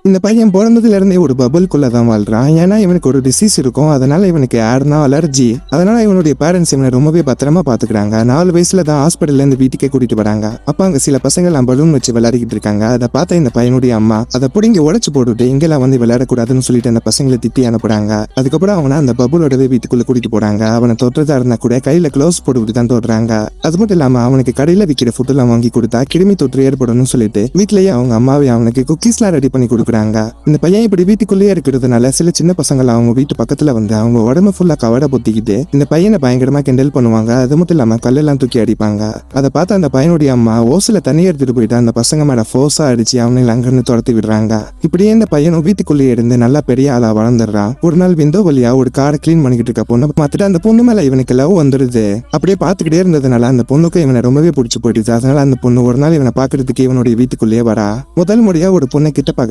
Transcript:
இந்த பையன் பிறந்ததுல இருந்தே ஒரு பபுள்குள்ள தான் வாழ்றான். ஏன்னா இவனுக்கு ஒரு டிசீஸ் இருக்கும், அதனால இவனுக்கு ஏர்னா அலர்ஜி. அதனால இவனுடைய பேரண்ட்ஸ் இவனை ரொம்பவே பத்திரமா பாத்துக்கிறாங்க. 4 வயசுல தான் ஹாஸ்பிட்டல்ல இருந்து வீட்டுக்கே கூட்டிட்டு வராங்க. அப்ப அங்க சில பசங்க எல்லாம் பலூன் வச்சு விளையாடிக்கிட்டு இருக்காங்க. அதை பார்த்த இந்த பையனுடைய அம்மா அதை பிடிங்கி உடைச்சு போட்டுட்டு இங்கெல்லாம் வந்து விளையாடக்கூடாதுன்னு சொல்லிட்டு அந்த பசங்களை திட்டி அனுப்புறாங்க. அதுக்கப்புறம் அவனை அந்த பபுளோடவே வீட்டுக்குள்ள கூட்டிட்டு போறாங்க. அவனை தொட்டுறதா இருந்தா கூட கையில க்ளோஸ் போட்டுக்கிட்டு தான் தொடுறாங்க. அது மட்டும் இல்லாம அவனுக்கு கடையில விற்கிற ஃபுட் எல்லாம் வாங்கி கொடுத்தா கிருமி தொற்று ஏற்படும் சொல்லிட்டு வீட்லயே அவங்க அம்மாவே அவனுக்கு குக்கீஸ் எல்லாம் ரெடி பண்ணி கொடுக்குறாங்க. இந்த பையன் இப்படி வீட்டுக்குள்ளேயே இருக்கிறதுனால சில சின்ன பசங்க அவங்க வீட்டு பக்கத்துல வந்து அவங்க உடம்பு ஃபுல்லா கவட பொத்திக்கிட்டு இந்த பையனை பயங்கரமா கிண்டல் பண்ணுவாங்க. அது மட்டும் இல்லாம கல்லெல்லாம் தூக்கி அடிப்பாங்க. அதை பார்த்து அந்த பையனுடைய அம்மா ஓசில தண்ணி எடுத்துட்டு போயிட்டு அந்த பசங்க மேல ஃபோர்ஸா அடிச்சு அவனை அங்கிருந்து துரத்தி விடுறாங்க. இப்படியே இந்த பையனும் வீட்டுக்குள்ளேயே இருந்து நல்லா பெரிய ஆளா வளர்ந்துடுறான். ஒரு நாள் விண்டோ வழியா ஒரு காரை கிளீன் பண்ணிக்கிட்டு இருக்க பொண்ணு பார்த்துட்டு அந்த பொண்ணு மேல இவனுக்கு லவ் வந்துடுது. அப்படியே பார்த்துக்கிட்டே இருந்ததுனால அந்த பொண்ணுக்கு இவனை ரொம்பவே பிடிச்சு போயிடுது. அதனால அந்த பொண்ணு ஒரு நாள் இவனை பாக்குறதுக்கு இவனுடைய வீட்டுக்குள்ளேயே வரா. முதல் முறையா ஒரு பொண்ணை கிட்ட பாக்க